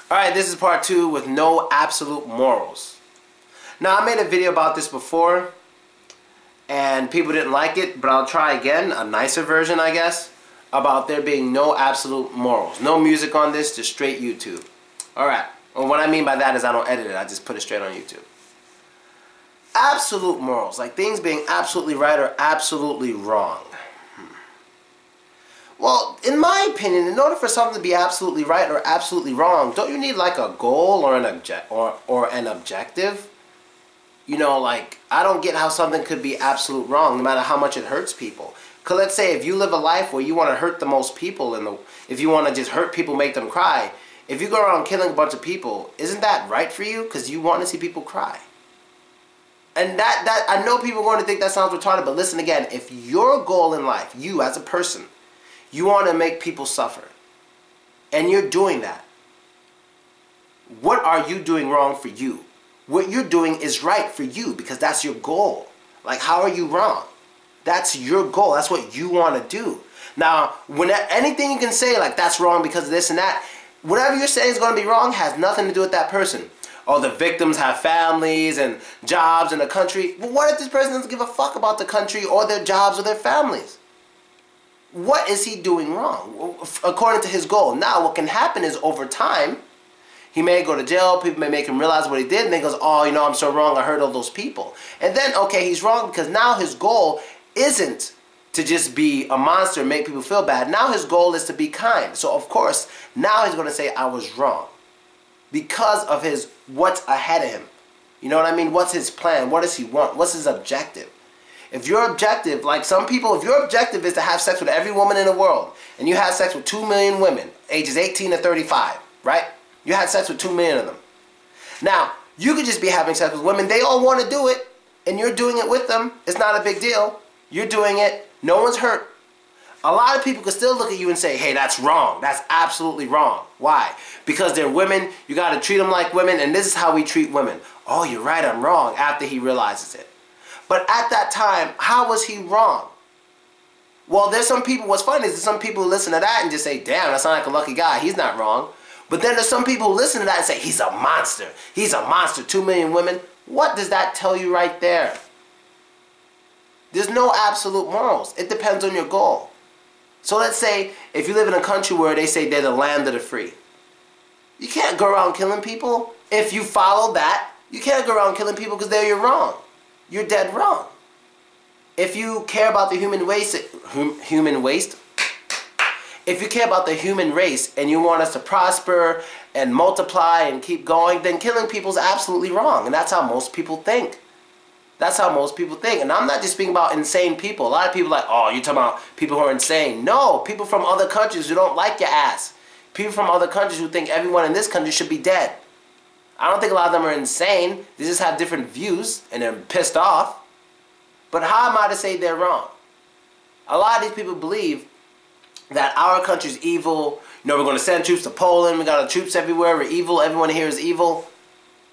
Alright, this is part 2 with no absolute morals. Now, I made a video about this before, and people didn't like it, but I'll try again, a nicer version, I guess, about there being no absolute morals. No music on this, just straight YouTube. Alright, well, what I mean by that is I don't edit it, I just put it straight on YouTube. Absolute morals, like things being absolutely right or absolutely wrong. Well, in my opinion, in order for something to be absolutely right or absolutely wrong, don't you need like a goal or an objective? You know, like, I don't get how something could be absolute wrong no matter how much it hurts people. Because let's say if you live a life where you want to hurt the most people, if you want to just hurt people, make them cry, if you go around killing a bunch of people, isn't that right for you? Because you want to see people cry. And that I know people are going to think that sounds retarded, but listen again, if your goal in life, you as a person, you want to make people suffer, and you're doing that, what are you doing wrong for you? What you're doing is right for you because that's your goal. Like, how are you wrong? That's your goal. That's what you want to do. Now, when anything you can say, like, that's wrong because of this and that, whatever you're saying is going to be wrong has nothing to do with that person. Oh, the victims have families and jobs in the country. Well, what if this person doesn't give a fuck about the country or their jobs or their families? What is he doing wrong according to his goal? Now, what can happen is over time, he may go to jail, people may make him realize what he did, and then he goes, oh, you know, I'm so wrong, I hurt all those people. And then, okay, he's wrong because now his goal isn't to just be a monster and make people feel bad. Now his goal is to be kind. So, of course, now he's going to say, I was wrong because of what's ahead of him. You know what I mean? What's his plan? What does he want? What's his objective? If your objective, like some people, if your objective is to have sex with every woman in the world, and you have sex with 2 million women, ages 18 to 35, right? You had sex with 2 million of them. Now, you could just be having sex with women, they all want to do it, and you're doing it with them. It's not a big deal. You're doing it. No one's hurt. A lot of people could still look at you and say, hey, that's wrong. That's absolutely wrong. Why? Because they're women, you got to treat them like women, and this is how we treat women. Oh, you're right, I'm wrong, after he realizes it. But at that time, how was he wrong? Well, there's some people, what's funny is there's some people who listen to that and just say, damn, that sounds like a lucky guy, he's not wrong. But then there's some people who listen to that and say, he's a monster. He's a monster, 2 million women. What does that tell you right there? There's no absolute morals. It depends on your goal. So let's say if you live in a country where they say they're the land of the free. You can't go around killing people. If you follow that, you can't go around killing people because you're wrong. You're dead wrong. If you care about the human race, if you care about the human race and you want us to prosper and multiply and keep going, then killing people is absolutely wrong. And that's how most people think. That's how most people think. And I'm not just speaking about insane people. A lot of people are like, oh, you're talking about people who are insane. No, people from other countries who don't like your ass. People from other countries who think everyone in this country should be dead. I don't think a lot of them are insane. They just have different views and they're pissed off. But how am I to say they're wrong? A lot of these people believe that our country's evil. You know, we're going to send troops to Poland. We got our troops everywhere. We're evil. Everyone here is evil.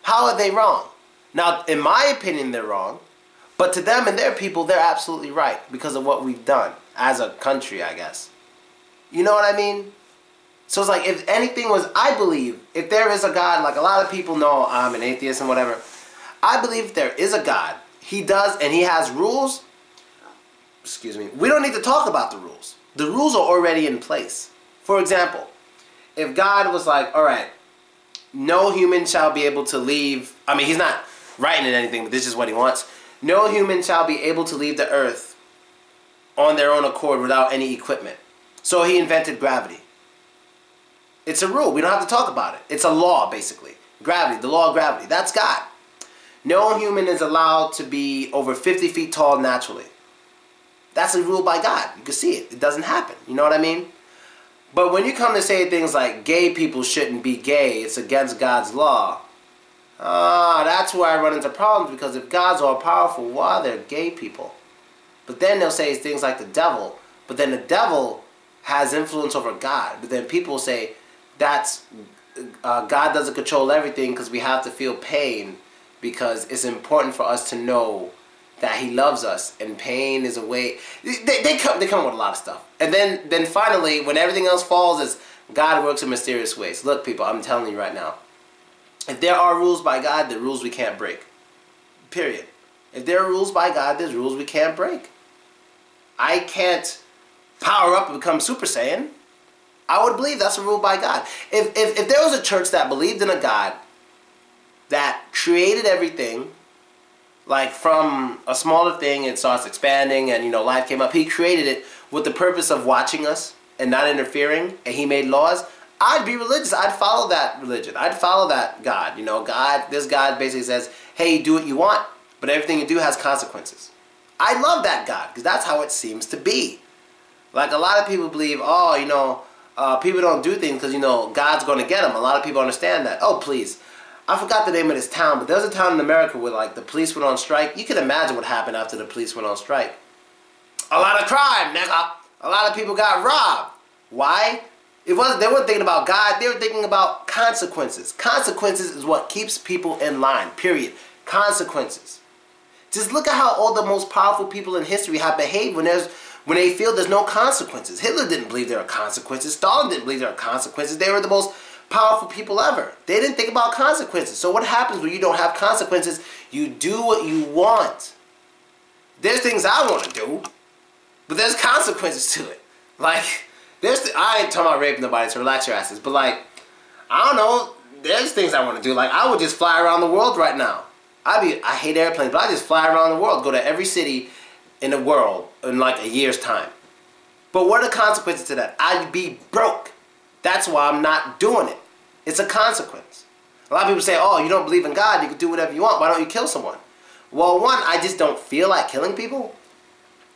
How are they wrong? Now, in my opinion, they're wrong. But to them and their people, they're absolutely right because of what we've done as a country, I guess. You know what I mean? So it's like, if anything was, I believe, if there is a God, like a lot of people know I'm an atheist and whatever, I believe if there is a God, he does and he has rules, excuse me, we don't need to talk about the rules. The rules are already in place. For example, if God was like, alright, no human shall be able to leave, I mean, he's not writing in anything, but this is what he wants. No human shall be able to leave the earth on their own accord without any equipment. So he invented gravity. It's a rule. We don't have to talk about it. It's a law, basically. Gravity, the law of gravity. That's God. No human is allowed to be over 50 feet tall naturally. That's a rule by God. You can see it. It doesn't happen. You know what I mean? But when you come to say things like gay people shouldn't be gay, it's against God's law. That's where I run into problems, because if God's all powerful, why are there gay people? But then they'll say things like the devil. But then the devil has influence over God. But then people say, that's God doesn't control everything because we have to feel pain because it's important for us to know that he loves us, and pain is a way. They come with a lot of stuff. And then finally, when everything else falls, is God works in mysterious ways. Look, people, I'm telling you right now. If there are rules by God, there are rules we can't break. Period. If there are rules by God, there's rules we can't break. I can't power up and become Super Saiyan. I would believe that's a rule by God. If there was a church that believed in a God that created everything, like from a smaller thing, it starts expanding and, you know, life came up. He created it with the purpose of watching us and not interfering, and he made laws. I'd be religious. I'd follow that religion. I'd follow that God. You know, God, this God basically says, hey, do what you want, but everything you do has consequences. I love that God because that's how it seems to be. Like a lot of people believe, oh, you know, people don't do things because, you know, God's going to get them. A lot of people understand that. Oh, please. I forgot the name of this town, but there's a town in America where, like, the police went on strike. You can imagine what happened after the police went on strike. A lot of crime, nigga. A lot of people got robbed. Why? They weren't thinking about God. They were thinking about consequences. Consequences is what keeps people in line, period. Consequences. Just look at how all the most powerful people in history have behaved when they feel there's no consequences. Hitler didn't believe there were consequences. Stalin didn't believe there were consequences. They were the most powerful people ever. They didn't think about consequences. So what happens when you don't have consequences? You do what you want. There's things I want to do, but there's consequences to it. Like, I ain't talking about raping nobody, so relax your asses. But like, I don't know, there's things I want to do. Like, I would just fly around the world right now. I hate airplanes, but I just fly around the world, go to every city in the world in like a year's time. But what are the consequences to that? I'd be broke. That's why I'm not doing it. It's a consequence. A lot of people say, oh, you don't believe in God, you can do whatever you want. Why don't you kill someone? Well, one, I just don't feel like killing people.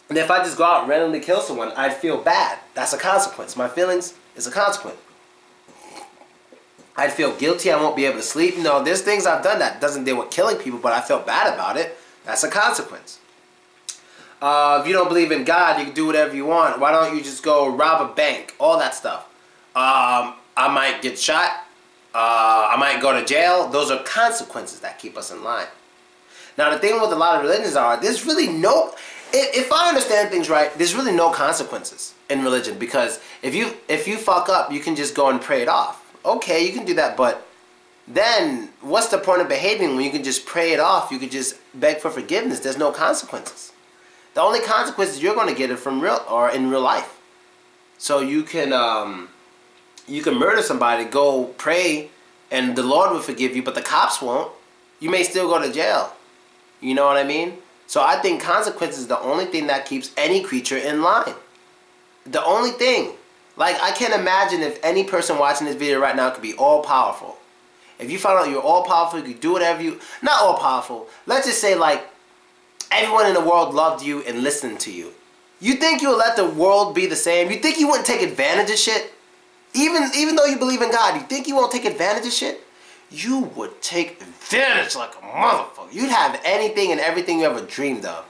And if I just go out and randomly kill someone, I'd feel bad. That's a consequence. My feelings is a consequence. I'd feel guilty. I won't be able to sleep. You know, there's things I've done that doesn't deal with killing people, but I felt bad about it. That's a consequence. If you don't believe in God, you can do whatever you want. Why don't you just go rob a bank? All that stuff. I might get shot. I might go to jail. Those are consequences that keep us in line. Now, the thing with a lot of religions are, there's really no... If I understand things right, there's really no consequences in religion, because if you fuck up, you can just go and pray it off. Okay, you can do that, but then what's the point of behaving when you can just pray it off? You could just beg for forgiveness. There's no consequences. The only consequences you're going to get are from in real life. So you can murder somebody, go pray, and the Lord will forgive you, but the cops won't. You may still go to jail. You know what I mean? So I think consequences is the only thing that keeps any creature in line. The only thing. Like, I can't imagine if any person watching this video right now could be all-powerful. If you found out you're all-powerful, you could do whatever you... Not all-powerful. Let's just say, like, everyone in the world loved you and listened to you. You think you'll let the world be the same? You think you wouldn't take advantage of shit? Even though you believe in God, you think you won't take advantage of shit? You would take advantage like a motherfucker. You'd have anything and everything you ever dreamed of.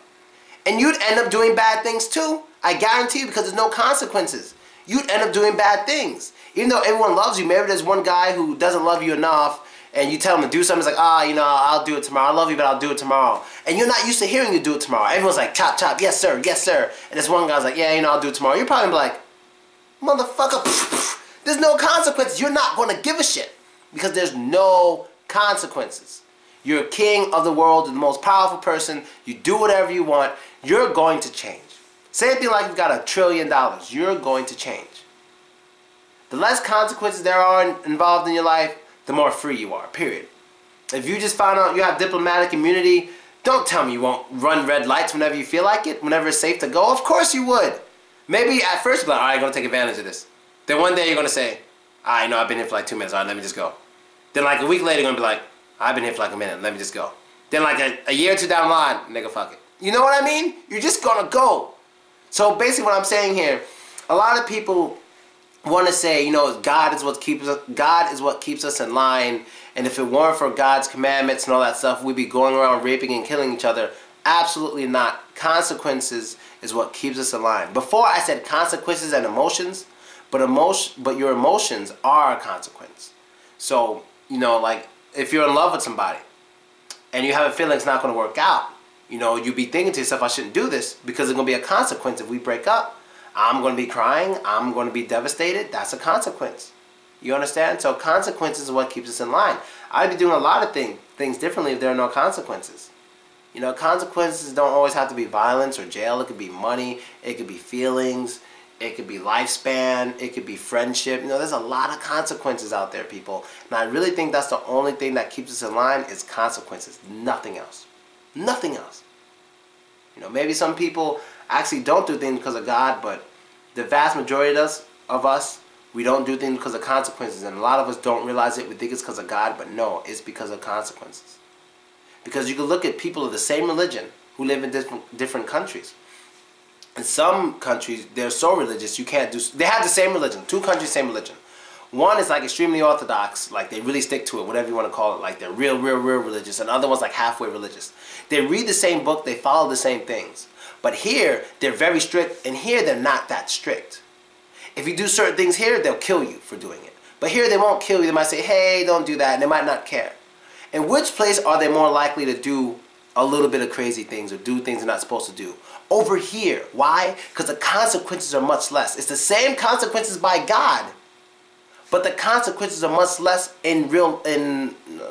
And you'd end up doing bad things too. I guarantee you, because there's no consequences. You'd end up doing bad things. Even though everyone loves you, maybe there's one guy who doesn't love you enough, and you tell him to do something, it's like, you know, I'll do it tomorrow. I love you, but I'll do it tomorrow. And you're not used to hearing you do it tomorrow. Everyone's like, chop, chop, yes, sir, yes, sir. And this one guy's like, yeah, you know, I'll do it tomorrow. You're probably like, motherfucker, there's no consequences. You're not going to give a shit. Because there's no consequences. You're king of the world, the most powerful person. You do whatever you want. You're going to change. Same thing like you've got $1 trillion. You're going to change. The less consequences there are involved in your life, the more free you are, period. If you just found out you have diplomatic immunity, don't tell me you won't run red lights whenever you feel like it, whenever it's safe to go. Of course you would. Maybe at first you're like, alright, I'm going to take advantage of this. Then one day you're going to say, I know I've been here for like 2 minutes, alright, let me just go. Then like a week later, you're going to be like, I've been here for like a minute, let me just go. Then like a year or two down the line, nigga, fuck it. You know what I mean? You're just going to go. So basically what I'm saying here, a lot of people want to say, you know, God is what keeps us in line, and if it weren't for God's commandments and all that stuff, we'd be going around raping and killing each other. Absolutely not. Consequences is what keeps us in line. Before I said consequences and emotions, but your emotions are a consequence. So, you know, like, if you're in love with somebody and you have a feeling it's not going to work out, you know, you'd be thinking to yourself, I shouldn't do this because there's going to be a consequence if we break up. I'm going to be crying. I'm going to be devastated. That's a consequence. You understand? So consequences are what keeps us in line. I'd be doing a lot of things differently if there are no consequences. You know, consequences don't always have to be violence or jail. It could be money. It could be feelings. It could be lifespan. It could be friendship. You know, there's a lot of consequences out there, people. And I really think that's the only thing that keeps us in line is consequences. Nothing else. Nothing else. You know, maybe some people actually don't do things because of God, but the vast majority of us, we don't do things because of consequences. And a lot of us don't realize it. We think it's because of God, but no, it's because of consequences. Because you can look at people of the same religion who live in different countries. In some countries, they're so religious, you can't do... They have the same religion. Two countries, same religion. One is like extremely orthodox, like they really stick to it, whatever you want to call it. Like they're real religious. And the other one's like halfway religious. They read the same book, they follow the same things. But here, they're very strict, and here they're not that strict. If you do certain things here, they'll kill you for doing it. But here they won't kill you. They might say, hey, don't do that, and they might not care. In which place are they more likely to do a little bit of crazy things or do things they're not supposed to do? Over here. Why? Because the consequences are much less. It's the same consequences by God, but the consequences are much less in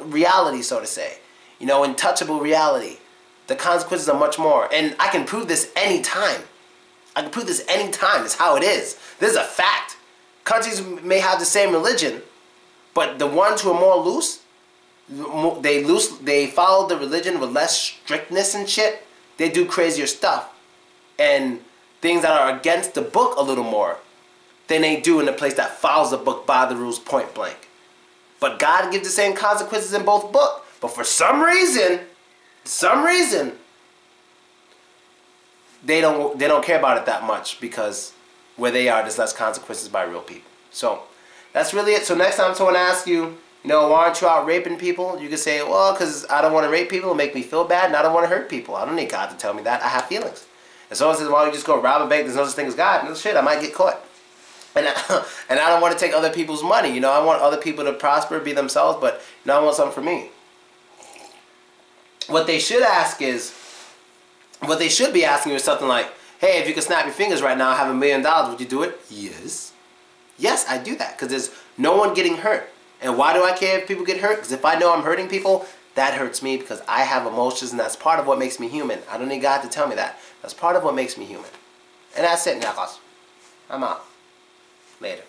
reality, so to say. You know, in touchable reality. The consequences are much more. And I can prove this anytime. I can prove this anytime. It's how it is. This is a fact. Countries may have the same religion, but the ones who are more loose, they follow the religion with less strictness and shit. They do crazier stuff and things that are against the book a little more than they do in a place that follows the book by the rules point blank. But God gives the same consequences in both books. But for some reason, they don't care about it that much, because where they are, there's less consequences by real people. So that's really it. So next time someone asks you, you know, why aren't you out raping people? You can say, well, because I don't want to rape people. It'll make me feel bad, and I don't want to hurt people. I don't need God to tell me that. I have feelings. And someone says, why don't you just go rob a bank? There's no such thing as God. No shit, I might get caught. And I don't want to take other people's money. You know, I want other people to prosper, be themselves, but you know, I want something for me. What they should ask is, what they should be asking you is something like, hey, if you could snap your fingers right now, I have $1 million, would you do it? Yes. Yes, I do that, because there's no one getting hurt. And why do I care if people get hurt? Because if I know I'm hurting people, that hurts me, because I have emotions, and that's part of what makes me human. I don't need God to tell me that. That's part of what makes me human. And that's it, Nakos. I'm out. Later.